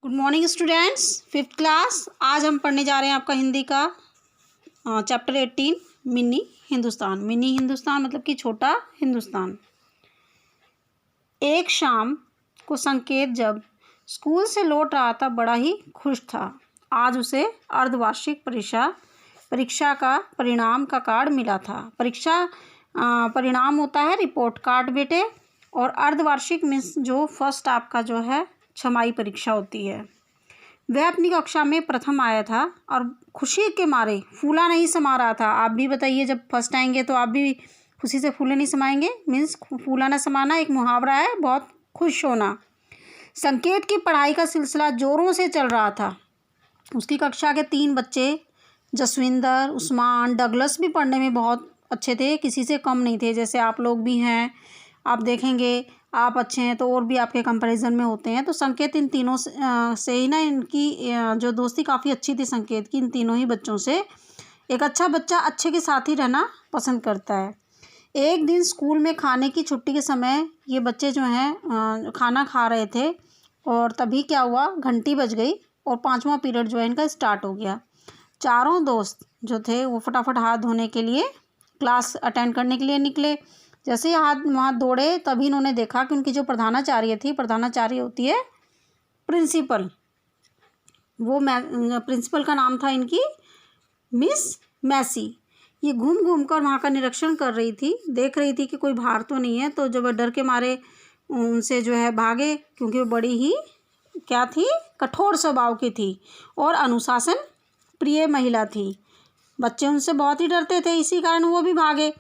Good morning students, fifth class. आज हम पढ़ने जा रहे हैं आपका हिंदी का chapter 18 mini Hindustan. Mini Hindustan मतलब कि छोटा हिंदुस्तान। एक शाम को संकेत जब स्कूल से लौट रहा था बड़ा ही खुश था। आज उसे अर्धवार्षिक परीक्षा का परिणाम का कार्ड मिला था। परीक्षा परिणाम होता है रिपोर्ट कार्ड बेटे, और अर्धवार्षिक मीन्स जो फर्स्ट आपका जो है छमाही परीक्षा होती है। वह अपनी कक्षा में प्रथम आया था और खुशी के मारे फूला नहीं समा रहा था। आप भी बताइए, जब फर्स्ट आएंगे तो आप भी खुशी से फूले नहीं समाएंगे। मीन्स फूला ना समाना एक मुहावरा है, बहुत खुश होना। संकेत की पढ़ाई का सिलसिला जोरों से चल रहा था। उसकी कक्षा के 3 बच्चे जसविंदर, उस्मान, डगलस भी पढ़ने में बहुत अच्छे थे, किसी से कम नहीं थे। जैसे आप लोग भी हैं, आप देखेंगे आप अच्छे हैं तो और भी आपके कंपैरिजन में होते हैं। तो संकेत इन तीनों से ही ना, इनकी जो दोस्ती काफ़ी अच्छी थी संकेत की इन तीनों ही बच्चों से। एक अच्छा बच्चा अच्छे के साथ ही रहना पसंद करता है। एक दिन स्कूल में खाने की छुट्टी के समय ये बच्चे जो हैं खाना खा रहे थे, और तभी क्या हुआ, घंटी बज गई और 5वां पीरियड जो है इनका स्टार्ट हो गया। चारों दोस्त जो थे वो फटाफट हाथ धोने के लिए क्लास अटेंड करने के लिए निकले। जैसे ही हाथ वहाँ दौड़े तभी इन्होंने देखा कि उनकी जो प्रधानाचार्य थी, प्रधानाचार्य होती है प्रिंसिपल, वो प्रिंसिपल का नाम था इनकी मिस मैसी। ये घूम घूम कर वहाँ का निरीक्षण कर रही थी, देख रही थी कि कोई बाहर तो नहीं है। तो जब डर के मारे उनसे जो है भागे, क्योंकि वो बड़ी ही क्या थी, कठोर स्वभाव की थी और अनुशासन प्रिय महिला थी। बच्चे उनसे बहुत ही डरते थे, इसी कारण वो भी भागे।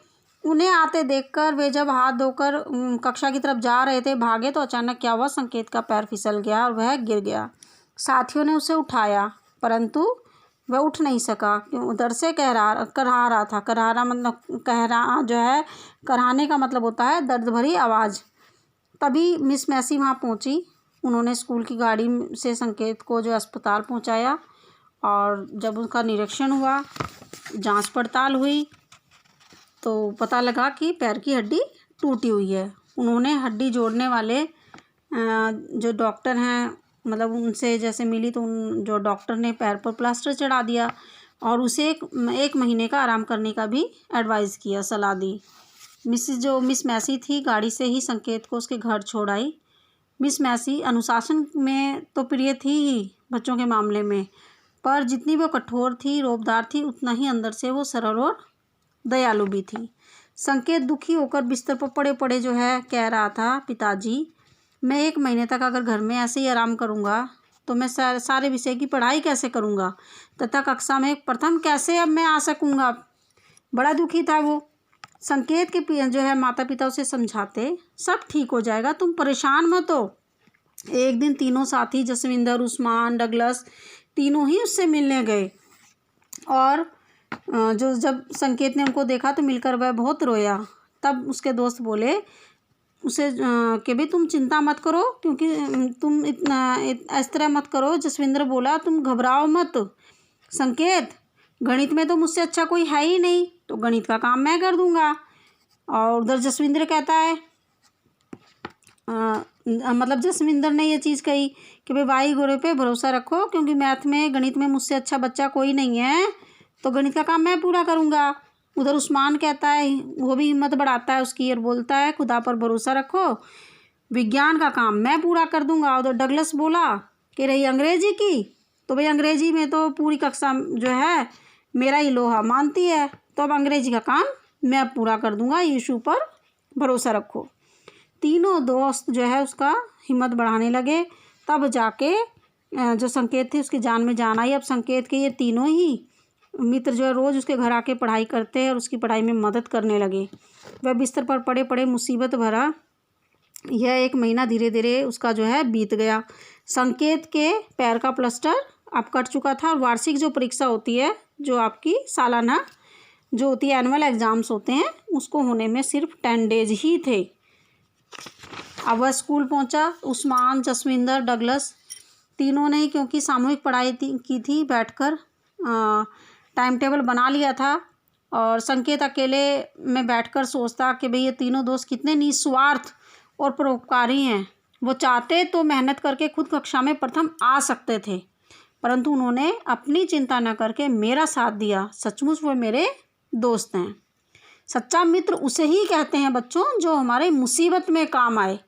उन्हें आते देखकर वे जब हाथ धोकर कक्षा की तरफ जा रहे थे, भागे, तो अचानक क्या हुआ, संकेत का पैर फिसल गया और वह गिर गया। साथियों ने उसे उठाया, परंतु वह उठ नहीं सका, क्यों, डर से करहा रहा था। करहा मतलब जो है कराहने का मतलब होता है दर्द भरी आवाज़। तभी मिस मैसी वहाँ पहुँची। उन्होंने स्कूल की गाड़ी से संकेत को जो अस्पताल पहुँचाया, और जब उसका निरीक्षण हुआ, जांच पड़ताल हुई, तो पता लगा कि पैर की हड्डी टूटी हुई है। उन्होंने हड्डी जोड़ने वाले जो डॉक्टर हैं, मतलब उनसे जैसे मिली तो उन जो डॉक्टर ने पैर पर प्लास्टर चढ़ा दिया और उसे एक महीने का आराम करने का भी एडवाइस किया, सलाह दी। मिस मैसी थी, गाड़ी से ही संकेत को उसके घर छोड़ आई। मिस मैसी अनुशासन में तो प्रिय थी ही बच्चों के मामले में, पर जितनी वो कठोर थी, रौबदार थी, उतना ही अंदर से वो सरल और दयालु भी थी। संकेत दुखी होकर बिस्तर पर पड़े पड़े जो है कह रहा था, पिताजी, मैं 1 महीने तक अगर घर में ऐसे ही आराम करूँगा तो मैं सारे विषय की पढ़ाई कैसे करूँगा तथा कक्षा में प्रथम कैसे अब मैं आ सकूँगा। बड़ा दुखी था वो। संकेत के जो है माता पिता उसे समझाते, सब ठीक हो जाएगा, तुम परेशान मत हो। एक दिन तीनों साथी जसविंदर, उस्मान, डगलस तीनों ही उससे मिलने गए, और जब संकेत ने उनको देखा तो मिलकर वह बहुत रोया। तब उसके दोस्त बोले उसे कि भाई तुम चिंता मत करो, क्योंकि तुम इस तरह मत करो। जसविंदर बोला, तुम घबराओ मत संकेत, गणित में तो मुझसे अच्छा कोई है ही नहीं, तो गणित का काम मैं कर दूंगा। और उधर जसविंदर कहता है मतलब जसविंदर ने ये चीज़ कही कि भाई वाई गोरे पे भरोसा रखो, क्योंकि मैथ में गणित में मुझसे अच्छा बच्चा कोई नहीं है, तो गणित का काम मैं पूरा करूँगा। उधर उस्मान कहता है, वो भी हिम्मत बढ़ाता है उसकी और बोलता है, खुदा पर भरोसा रखो, विज्ञान का काम मैं पूरा कर दूँगा। उधर डगलस बोला कि रही अंग्रेजी की, तो भाई अंग्रेजी में तो पूरी कक्षा जो है मेरा ही लोहा मानती है, तो अब अंग्रेजी का काम मैं पूरा कर दूँगा, यीशु पर भरोसा रखो। तीनों दोस्त जो है उसका हिम्मत बढ़ाने लगे। तब जाके जो संकेत थी उसकी जान में जान आई। अब संकेत के ये तीनों ही मित्र जो है रोज़ उसके घर आके पढ़ाई करते हैं और उसकी पढ़ाई में मदद करने लगे। वह बिस्तर पर पड़े पड़े मुसीबत भरा यह 1 महीना धीरे धीरे उसका जो है बीत गया। संकेत के पैर का प्लास्टर अब कट चुका था, और वार्षिक जो परीक्षा होती है, जो आपकी सालाना जो होती है, एनुअल एग्ज़ाम्स होते हैं, उसको होने में सिर्फ 10 डेज ही थे। अब वह स्कूल पहुंचा। उस्मान, जसविंदर, डगलस तीनों ने, क्योंकि सामूहिक पढ़ाई की थी, बैठकर टाइम टेबल बना लिया था, और संकेत अकेले में बैठकर सोचता कि भाई ये तीनों दोस्त कितने निस्वार्थ और परोपकारी हैं। वो चाहते तो मेहनत करके खुद कक्षा में प्रथम आ सकते थे, परंतु उन्होंने अपनी चिंता न करके मेरा साथ दिया। सचमुच वो मेरे दोस्त हैं। सच्चा मित्र उसे ही कहते हैं बच्चों जो हमारे मुसीबत में काम आए।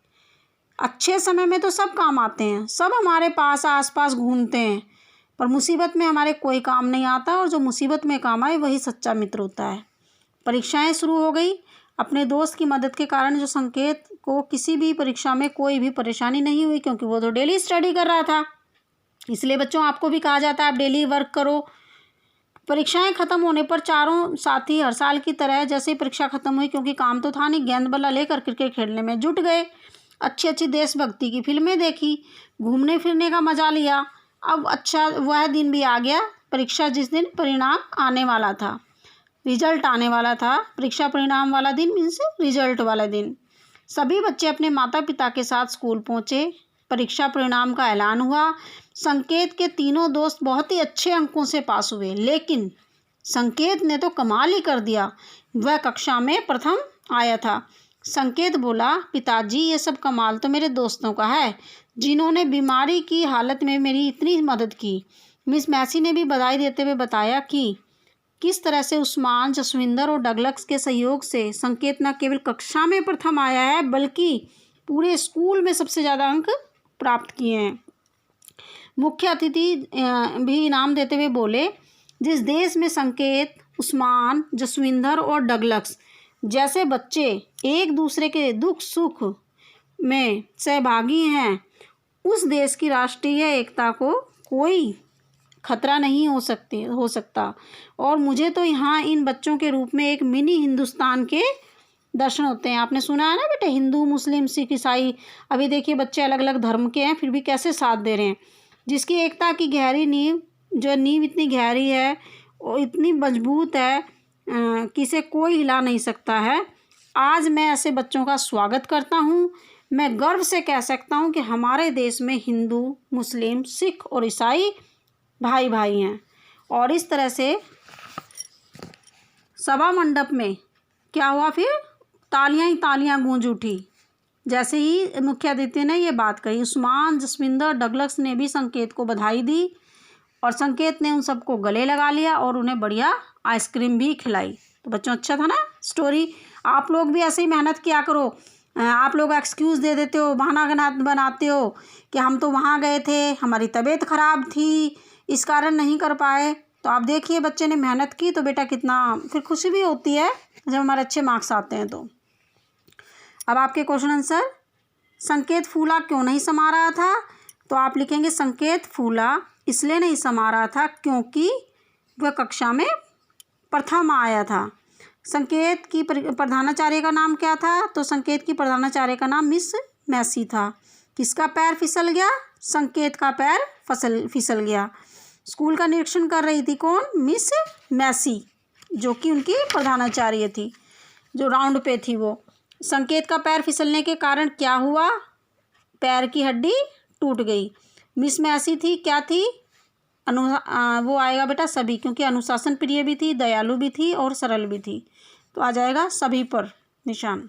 अच्छे समय में तो सब काम आते हैं, सब हमारे पास आसपास घूमते हैं, पर मुसीबत में हमारे कोई काम नहीं आता, और जो मुसीबत में काम आए वही सच्चा मित्र होता है। परीक्षाएं शुरू हो गई। अपने दोस्त की मदद के कारण जो संकेत को किसी भी परीक्षा में कोई भी परेशानी नहीं हुई, क्योंकि वो तो डेली स्टडी कर रहा था। इसलिए बच्चों आपको भी कहा जाता है आप डेली वर्क करो। परीक्षाएं खत्म होने पर चारों साथी हर साल की तरह जैसे ही परीक्षा खत्म हुई, क्योंकि काम तो था नहीं, गेंद बल्ला लेकर क्रिकेट खेलने में जुट गए। अच्छी अच्छी देशभक्ति की फिल्में देखी, घूमने फिरने का मजा लिया। अब अच्छा वह दिन भी आ गया, परीक्षा जिस दिन परिणाम आने वाला था, रिजल्ट आने वाला था। परीक्षा परिणाम वाला दिन मीन्स रिजल्ट वाला दिन। सभी बच्चे अपने माता पिता के साथ स्कूल पहुँचे। परीक्षा परिणाम का ऐलान हुआ। संकेत के तीनों दोस्त बहुत ही अच्छे अंकों से पास हुए, लेकिन संकेत ने तो कमाल ही कर दिया, वह कक्षा में प्रथम आया था। संकेत बोला, पिताजी ये सब कमाल तो मेरे दोस्तों का है, जिन्होंने बीमारी की हालत में मेरी इतनी मदद की। मिस मैसी ने भी बधाई देते हुए बताया कि किस तरह से उस्मान, जसविंदर और डगलस के सहयोग से संकेत न केवल कक्षा में प्रथम आया है, बल्कि पूरे स्कूल में सबसे ज़्यादा अंक प्राप्त किए हैं। मुख्य अतिथि भी इनाम देते हुए बोले, जिस देश में संकेत, उस्मान, जसविंदर और डगलस जैसे बच्चे एक दूसरे के दुख सुख में सहभागी हैं, उस देश की राष्ट्रीय एकता को कोई खतरा नहीं हो सकता। और मुझे तो यहाँ इन बच्चों के रूप में एक मिनी हिंदुस्तान के दर्शन होते हैं। आपने सुना है ना बेटे, हिंदू, मुस्लिम, सिख, ईसाई। अभी देखिए बच्चे अलग अलग धर्म के हैं, फिर भी कैसे साथ दे रहे हैं। जिसकी एकता की गहरी नींव, जो नींव इतनी गहरी है और इतनी मजबूत है कि इसे कोई हिला नहीं सकता है। आज मैं ऐसे बच्चों का स्वागत करता हूँ। मैं गर्व से कह सकता हूँ कि हमारे देश में हिंदू, मुस्लिम, सिख और ईसाई भाई भाई हैं। और इस तरह से सभा मंडप में क्या हुआ, फिर तालियां ही तालियां गूंज उठी जैसे ही मुख्य अतिथि ने ये बात कही। उस्मान, जसविंदर, डगलस ने भी संकेत को बधाई दी, और संकेत ने उन सबको गले लगा लिया और उन्हें बढ़िया आइसक्रीम भी खिलाई। तो बच्चों अच्छा था ना स्टोरी। आप लोग भी ऐसे ही मेहनत किया करो। आप लोग एक्सक्यूज़ दे देते हो, बहाना बनाते हो कि हम तो वहाँ गए थे, हमारी तबीयत ख़राब थी, इस कारण नहीं कर पाए। तो आप देखिए बच्चे ने मेहनत की तो बेटा कितना फिर खुशी भी होती है जब हमारे अच्छे मार्क्स आते हैं। तो अब आपके क्वेश्चन आंसर। संकेत फूला क्यों नहीं समा रहा था? तो आप लिखेंगे संकेत फूला इसलिए नहीं समा रहा था क्योंकि वह कक्षा में प्रथम आया था। संकेत की प्रधानाचार्य का नाम क्या था? तो संकेत की प्रधानाचार्य का नाम मिस मैसी था। किसका पैर फिसल गया? संकेत का पैर फिसल गया। स्कूल का निरीक्षण कर रही थी कौन? मिस मैसी, जो कि उनकी प्रधानाचार्य थी, जो राउंड पे थी वो। संकेत का पैर फिसलने के कारण क्या हुआ? पैर की हड्डी टूट गई। मिस मैसी थी, क्या थी? वो आएगा बेटा सभी, क्योंकि अनुशासन प्रिय भी थी, दयालु भी थी और सरल भी थी। तो आ जाएगा सभी पर निशान।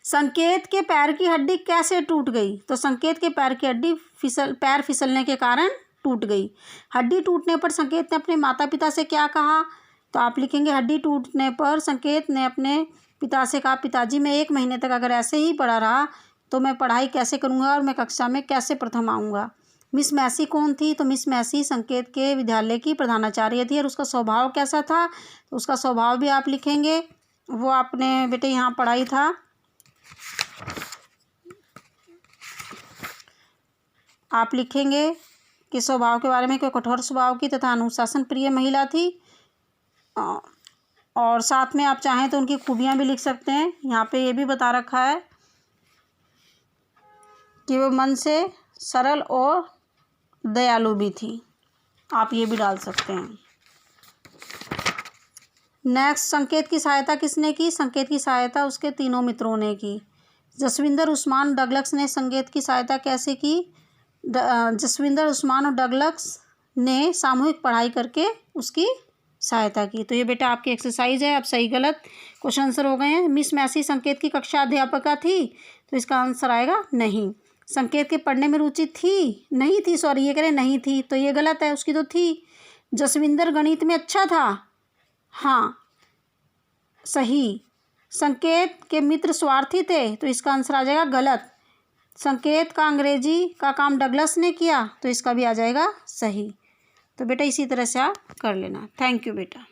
संकेत के पैर की हड्डी कैसे टूट गई? तो संकेत के पैर की हड्डी पैर फिसलने के कारण टूट गई। हड्डी टूटने पर संकेत ने अपने माता पिता से क्या कहा? तो आप लिखेंगे हड्डी टूटने पर संकेत ने अपने पिता से कहा, पिताजी मैं 1 महीने तक अगर ऐसे ही पड़ा रहा तो मैं पढ़ाई कैसे करूँगा और मैं कक्षा में कैसे प्रथम आऊँगा। मिस मैसी कौन थी? तो मिस मैसी संकेत के विद्यालय की प्रधानाचार्य थी। और उसका स्वभाव कैसा था? तो उसका स्वभाव भी आप लिखेंगे, वो आपने बेटे यहाँ पढ़ाई था। आप लिखेंगे कि स्वभाव के बारे में कोई कठोर स्वभाव की तथा अनुशासन प्रिय महिला थी। और साथ में आप चाहें तो उनकी खूबियाँ भी लिख सकते हैं। यहाँ पे ये भी बता रखा है कि वो मन से सरल और दयालु भी थी, आप ये भी डाल सकते हैं। नेक्स्ट, संकेत की सहायता किसने की? संकेत की सहायता उसके तीनों मित्रों ने की। जसविंदर, उस्मान, डगलस ने संकेत की सहायता कैसे की? जसविंदर, उस्मान और डगलस ने सामूहिक पढ़ाई करके उसकी सहायता की। तो ये बेटा आपकी एक्सरसाइज है। अब सही गलत क्वेश्चन आंसर हो गए हैं। मिस मैसी संकेत की कक्षा अध्यापिका थी, तो इसका आंसर आएगा नहीं। संकेत के पढ़ने में रुचि थी, नहीं थी, सॉरी ये कह रहे नहीं थी, तो ये गलत है, उसकी तो थी। जसविंदर गणित में अच्छा था, हाँ सही। संकेत के मित्र स्वार्थी थे, तो इसका आंसर आ जाएगा गलत। संकेत का अंग्रेजी का काम डगलस ने किया, तो इसका भी आ जाएगा सही। तो बेटा इसी तरह से आप कर लेना। थैंक यू बेटा।